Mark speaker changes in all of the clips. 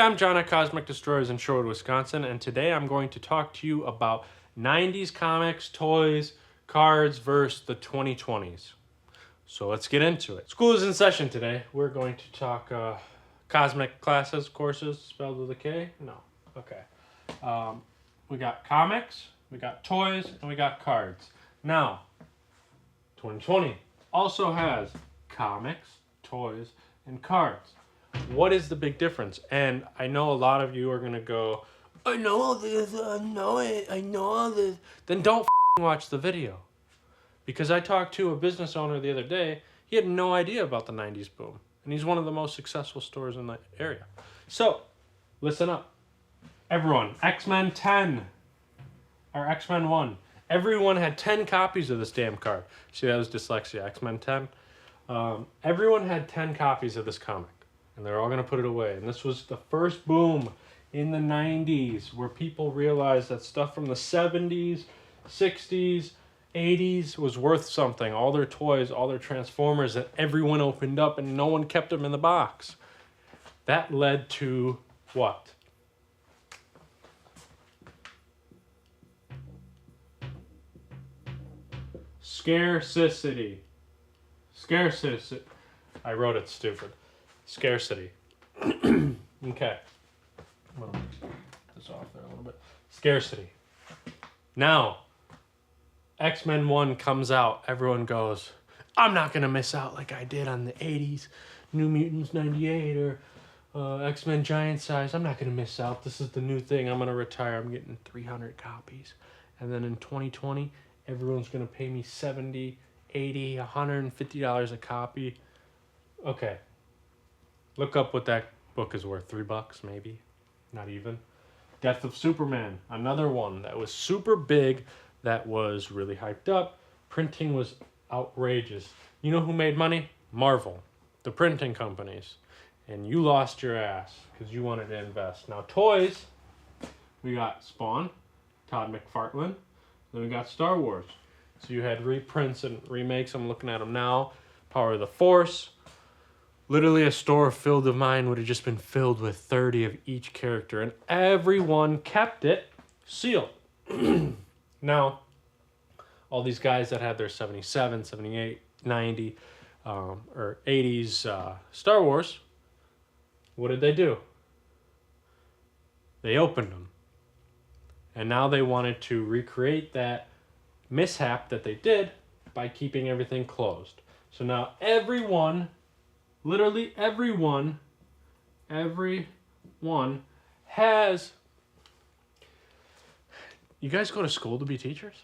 Speaker 1: I'm John at Cosmic Destroyers in Shorewood, Wisconsin, and today I'm going to talk to you about 90s comics, toys, cards versus the 2020s. So let's get into it. School is in session today. We're going to talk cosmic classes, courses, spelled with a K? No. Okay. We got comics, we got toys, and we got cards. Now, 2020 also has comics, toys, and cards. What is the big difference? And I know a lot of you are going to go, I know all this, I know it, I know all this. Then don't watch the video. Because I talked to a business owner the other day, he had no idea about the 90s boom. And he's one of the most successful stores in the area. So, listen up. Everyone, X-Men 10, or X-Men 1. Everyone had 10 copies of this damn card. See, that was dyslexia, X-Men 10. Everyone had 10 copies of this comic. And they're all going to put it away. And this was the first boom in the 90s where people realized that stuff from the 70s, 60s, 80s was worth something. All their toys, all their Transformers that everyone opened up and no one kept them in the box. That led to what? Scarcity. Scarcity. I wrote it stupid. Scarcity. Okay. I'm going to take this off there a little bit. Scarcity. Now, X-Men 1 comes out. Everyone goes, I'm not going to miss out like I did on the 80s. New Mutants 98 or X-Men Giant Size. I'm not going to miss out. This is the new thing. I'm going to retire. I'm getting 300 copies. And then in 2020, everyone's going to pay me $70, $80, $150 a copy. Okay. Look up what that book is worth. $3 maybe. Not even. Death of Superman. Another one that was super big, that was really hyped up. Printing was outrageous. You know who made money? Marvel. The printing companies. And you lost your ass because you wanted to invest. Now toys, we got Spawn, Todd McFarlane. Then we got Star Wars. So you had reprints and remakes. I'm looking at them now. Power of the Force. Literally a store filled of mine would have just been filled with 30 of each character. And everyone kept it sealed. Now, all these guys that had their 77, 78, 90, or 80s Star Wars, what did they do? They opened them. And now they wanted to recreate that mishap that they did by keeping everything closed. So now everyone, literally everyone has... You guys go to school to be teachers?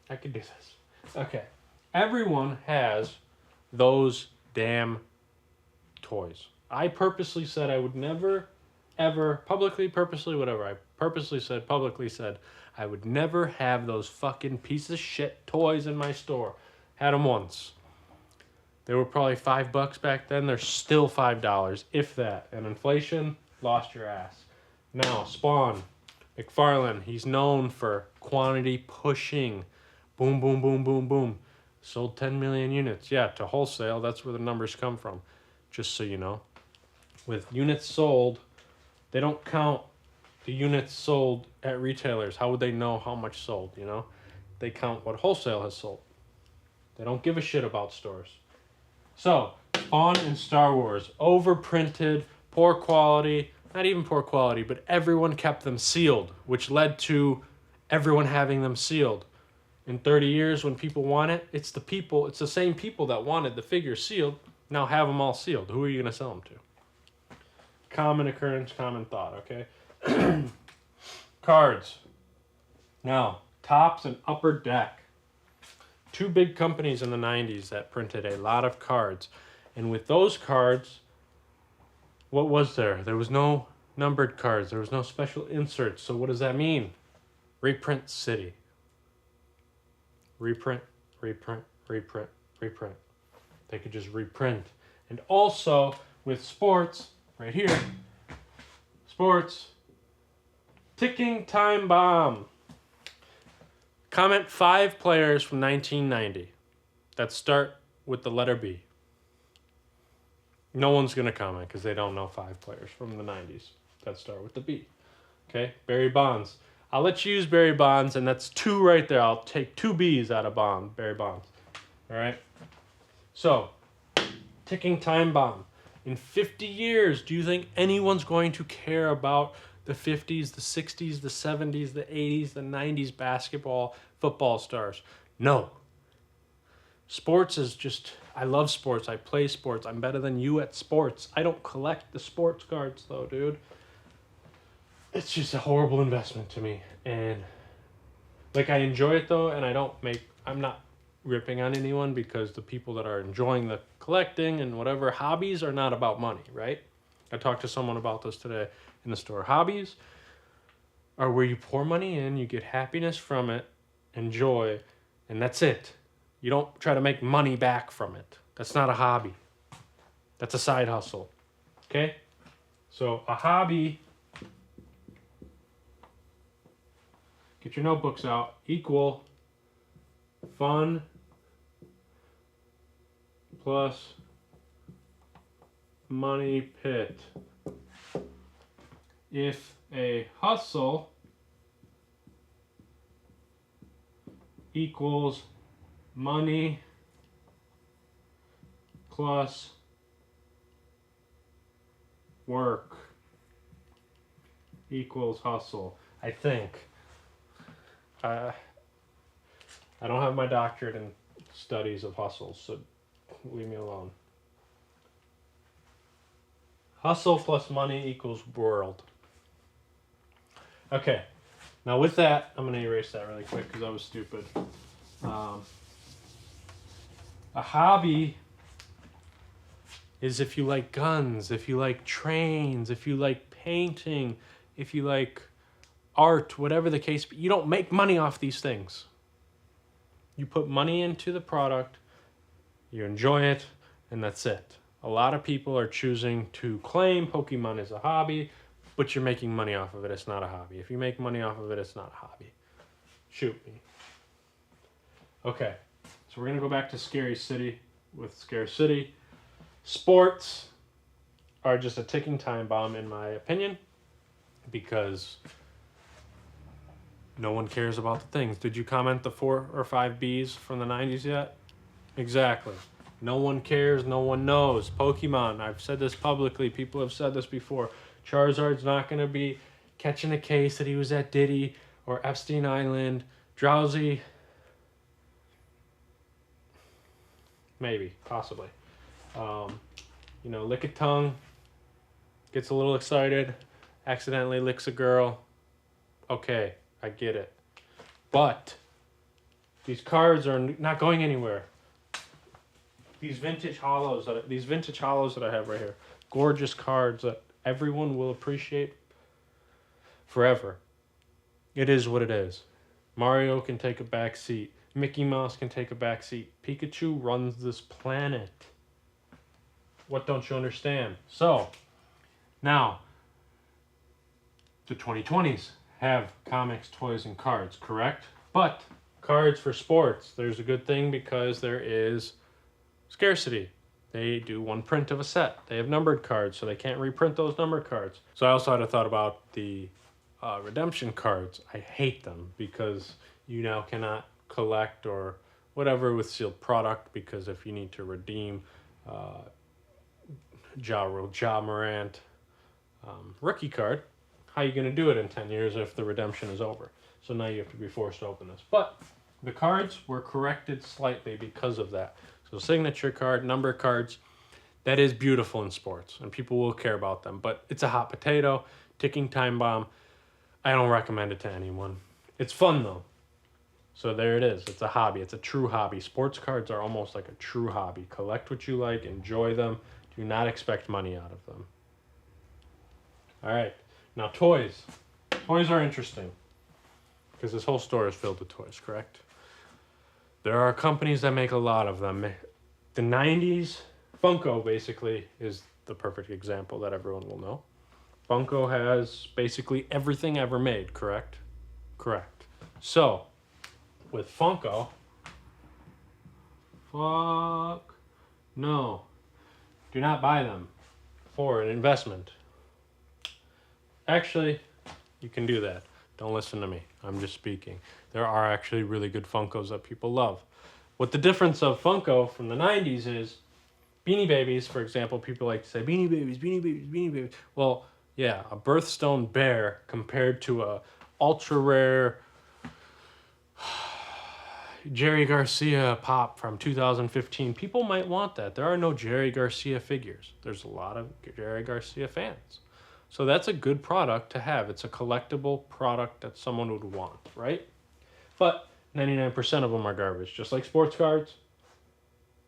Speaker 1: I could do this. Okay. Everyone has those damn toys. I purposely said I would never, ever, publicly said I would never have those fucking piece of shit toys in my store. Had them once. They were probably $5 back then. They're still $5, if that. And inflation, lost your ass. Now, Spawn, McFarlane, he's known for quantity pushing. Boom, boom, boom, boom, boom. Sold 10 million units. Yeah, to wholesale, that's where the numbers come from. Just so you know. With units sold, they don't count the units sold at retailers. How would they know how much sold, you know? They count what wholesale has sold. They don't give a shit about stores. So, Spawn and Star Wars, overprinted, poor quality, not even poor quality, but everyone kept them sealed, which led to everyone having them sealed. In 30 years, when people want it, it's the same people that wanted the figure sealed, now have them all sealed. Who are you going to sell them to? Common occurrence, common thought, okay? Cards. Now, Topps and Upper Deck. Two big companies in the 90s that printed a lot of cards. And with those cards, what was there? There was no numbered cards. There was no special inserts. So what does that mean? Reprint city. Reprint, reprint, reprint, reprint. They could just reprint. And also, with sports, right here, sports, ticking time bomb. Comment 5 players from 1990 that start with the letter B. No one's going to comment because they don't know 5 players from the 90s that start with the B. Okay, Barry Bonds. I'll let you use Barry Bonds, and that's 2 right there. I'll take 2 B's out of Barry Bonds. All right? So, ticking time bomb. In 50 years, do you think anyone's going to care about the 50s, the 60s, the 70s, the 80s, the 90s basketball, football stars? No. Sports is just, I love sports. I play sports. I'm better than you at sports. I don't collect the sports cards, though, dude. It's just a horrible investment to me. And, like, I enjoy it, though, and I'm not ripping on anyone because the people that are enjoying the collecting and whatever hobbies are not about money, right? I talked to someone about this today in the store. Hobbies are where you pour money in, you get happiness from it, and joy, and that's it. You don't try to make money back from it. That's not a hobby. That's a side hustle. Okay? So a hobby, get your notebooks out, equal fun plus money pit. If a hustle equals money plus work equals hustle. I think. I don't have my doctorate in studies of hustles, so leave me alone. Hustle plus money equals world. Okay. Now with that, I'm going to erase that really quick because I was stupid. A hobby is if you like guns, if you like trains, if you like painting, if you like art, whatever the case, but you don't make money off these things. You put money into the product, you enjoy it, and that's it. A lot of people are choosing to claim Pokemon is a hobby, but you're making money off of it. It's not a hobby. If you make money off of it, it's not a hobby. Shoot me. Okay, so we're going to go back to Scary City with Scare City. Sports are just a ticking time bomb, in my opinion, because no one cares about the things. Did you comment the 4 or 5 Bs from the 90s yet? Exactly. No one cares. No one knows. Pokemon. I've said this publicly. People have said this before. Charizard's not going to be catching a case that he was at Diddy or Epstein Island. Drowsy. Maybe. Possibly. Lick a tongue. Gets a little excited. Accidentally licks a girl. Okay. I get it. But these cards are not going anywhere. These vintage hollows that I have right here, gorgeous cards that everyone will appreciate forever. It is what it is. Mario can take a back seat. Mickey Mouse can take a back seat. Pikachu runs this planet. What don't you understand? So, now, the 2020's have comics, toys, and cards, correct? But cards for sports, there's a good thing because there is scarcity. They do 1 print of a set. They have numbered cards, so they can't reprint those numbered cards. So I also had a thought about the redemption cards. I hate them because you now cannot collect or whatever with sealed product, because if you need to redeem Ja Morant rookie card, how are you going to do it in 10 years if the redemption is over? So now you have to be forced to open this. But the cards were corrected slightly because of that. So signature card, number cards, that is beautiful in sports, and people will care about them. But it's a hot potato, ticking time bomb. I don't recommend it to anyone. It's fun, though. So there it is. It's a hobby. It's a true hobby. Sports cards are almost like a true hobby. Collect what you like. Enjoy them. Do not expect money out of them. All right. Now, toys. Toys are interesting because this whole store is filled with toys, correct? There are companies that make a lot of them. The 90s, Funko basically is the perfect example that everyone will know. Funko has basically everything ever made, correct? Correct. So, with Funko, Do not buy them for an investment. Actually, you can do that. Don't listen to me. I'm just speaking. There are actually really good Funkos that people love. What the difference of Funko from the 90s is, Beanie Babies, for example, people like to say, Beanie Babies, Beanie Babies, Beanie Babies. Well, yeah, a birthstone bear compared to a ultra rare Jerry Garcia pop from 2015. People might want that. There are no Jerry Garcia figures. There's a lot of Jerry Garcia fans. So that's a good product to have. It's a collectible product that someone would want, right? But 99% of them are garbage. Just like sports cards,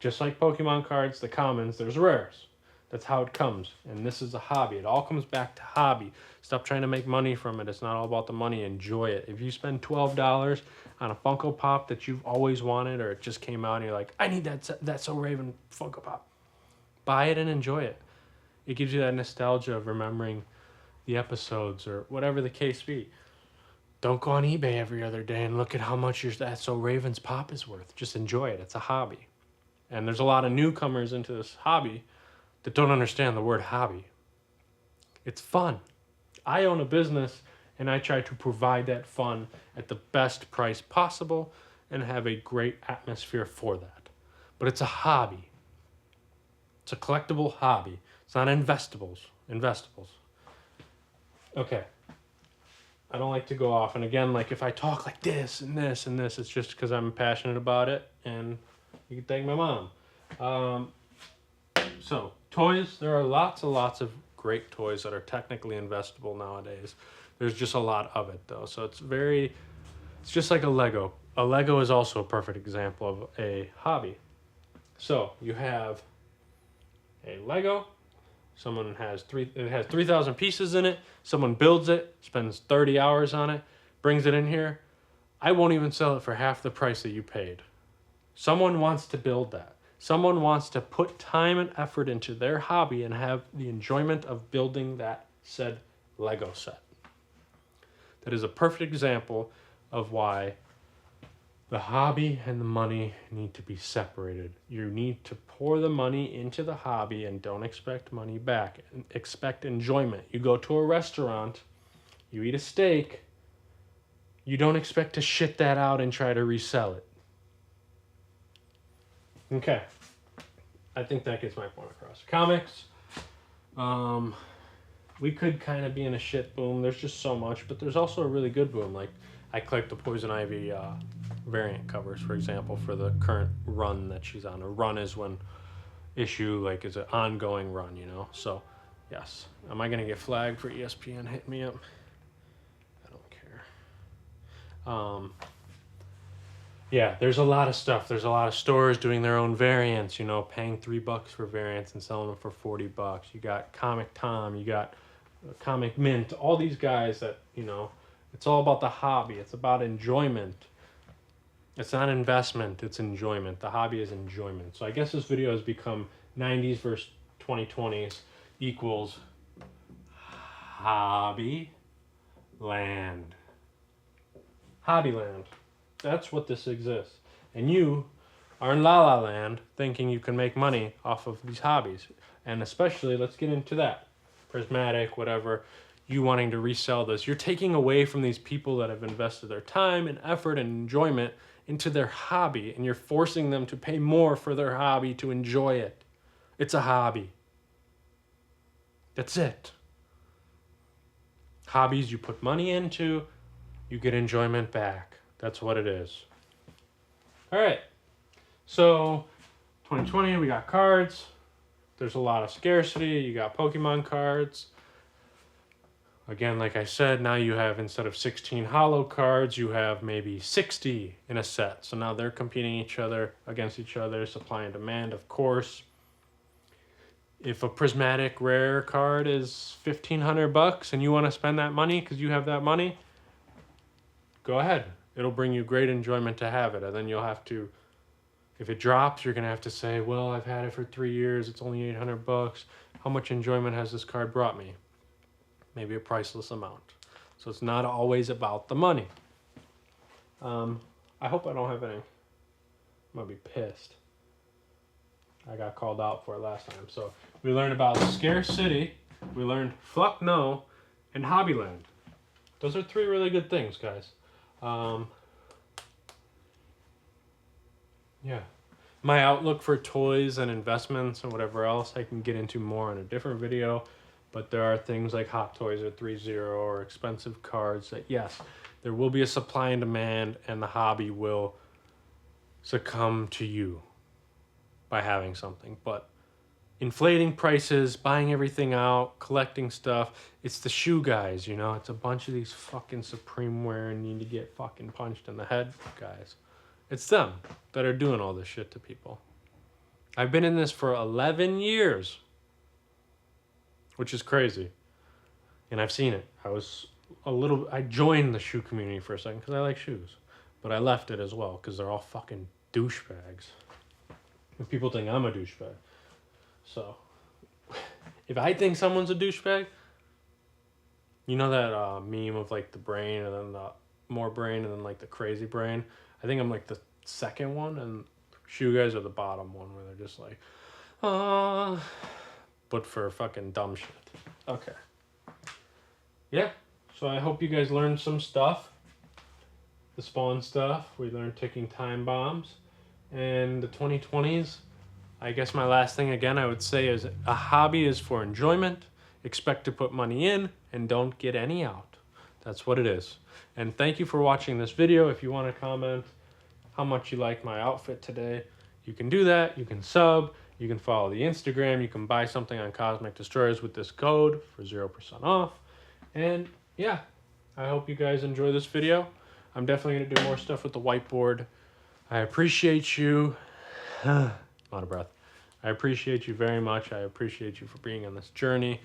Speaker 1: just like Pokemon cards, the commons, there's rares. That's how it comes. And this is a hobby. It all comes back to hobby. Stop trying to make money from it. It's not all about the money. Enjoy it. If you spend $12 on a Funko Pop that you've always wanted, or it just came out and you're like, I need That's So Raven Funko Pop, buy it and enjoy it. It gives you that nostalgia of remembering the episodes or whatever the case be. Don't go on eBay every other day and look at how much your That's So Raven's pop is worth. Just enjoy it. It's a hobby. And there's a lot of newcomers into this hobby that don't understand the word hobby. It's fun. I own a business and I try to provide that fun at the best price possible and have a great atmosphere for that. But it's a hobby. It's a collectible hobby. It's not investables. Okay. I don't like to go off. And again, like if I talk like this and this and this, it's just because I'm passionate about it. And you can thank my mom. So toys, there are lots and lots of great toys that are technically investable nowadays. There's just a lot of it though. So it's just like a Lego. A Lego is also a perfect example of a hobby. So you have a Lego. Someone has it has 3,000 pieces in it. Someone builds it, spends 30 hours on it, brings it in here. I won't even sell it for half the price that you paid. Someone wants to build that. Someone wants to put time and effort into their hobby and have the enjoyment of building that said Lego set. That is a perfect example of why the hobby and the money need to be separated. You need to pour the money into the hobby and don't expect money back. Expect enjoyment. You go to a restaurant, you eat a steak, you don't expect to shit that out and try to resell it. Okay. I think that gets my point across. Comics. We could kind of be in a shit boom. There's just so much, but there's also a really good boom. Like, I collect the Poison Ivy variant covers, for example, for the current run that she's on. A run is when issue, like, is an ongoing run, you know? So, yes. Am I going to get flagged for ESPN hitting me up? I don't care. Yeah, there's a lot of stuff. There's a lot of stores doing their own variants, you know, paying $3 for variants and selling them for $40. You got Comic Tom, you got Comic Mint, all these guys that, you know, it's all about the hobby. It's about enjoyment. It's not investment, it's enjoyment. The hobby is enjoyment. So I guess this video has become 90s versus 2020s equals hobby land. Hobby land. That's what this exists. And you are in La La Land thinking you can make money off of these hobbies. And especially, let's get into that. Prismatic, whatever, you wanting to resell this. You're taking away from these people that have invested their time and effort and enjoyment into their hobby, and you're forcing them to pay more for their hobby to enjoy it. It's a hobby. That's it. Hobbies you put money into, you get enjoyment back. That's what it is. All right. So 2020, we got cards. There's a lot of scarcity. You got Pokemon cards. Again, like I said, now you have, instead of 16 holo cards, you have maybe 60 in a set. So now they're competing against each other, supply and demand, of course. If a prismatic rare card is $1,500 and you want to spend that money because you have that money, go ahead. It'll bring you great enjoyment to have it. And then you'll have to, if it drops, you're going to have to say, well, I've had it for 3 years. It's only $800. How much enjoyment has this card brought me? Maybe a priceless amount. So it's not always about the money. I hope I don't have any. I'm going to be pissed. I got called out for it last time. So we learned about Scarcity, we learned Fuck No, and Hobbyland. Those are 3 really good things, guys. Yeah. My outlook for toys and investments and whatever else I can get into more in a different video. But there are things like Hot Toys at 3.0 or expensive cards that, yes, there will be a supply and demand, and the hobby will succumb to you by having something. But inflating prices, buying everything out, collecting stuff, it's the shoe guys, you know? It's a bunch of these fucking Supreme wearing, need to get fucking punched in the head guys. It's them that are doing all this shit to people. I've been in this for 11 years, which is crazy. And I've seen it. I joined the shoe community for a second because I like shoes. But I left it as well because they're all fucking douchebags. And people think I'm a douchebag. So, if I think someone's a douchebag, you know that meme of like the brain and then the more brain and then like the crazy brain? I think I'm like the second one, and shoe guys are the bottom one where they're just like, but for fucking dumb shit. Okay. Yeah, so I hope you guys learned some stuff. The Spawn stuff. We learned ticking time bombs. And the 2020s. I guess my last thing again I would say is a hobby is for enjoyment. Expect to put money in and don't get any out. That's what it is. And thank you for watching this video. If you want to comment how much you like my outfit today, you can do that. You can sub. You can follow the Instagram. You can buy something on Cosmic Destroyers with this code for 0% off. And yeah, I hope you guys enjoy this video. I'm definitely going to do more stuff with the whiteboard. I appreciate you. I'm out of breath. I appreciate you very much. I appreciate you for being on this journey.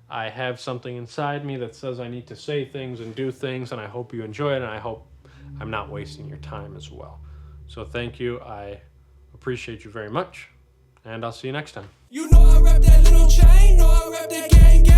Speaker 1: I have something inside me that says I need to say things and do things, and I hope you enjoy it, and I hope I'm not wasting your time as well. So thank you. I appreciate you very much, and I'll see you next time.
Speaker 2: You know I rep that little chain, know I rep that gang gang.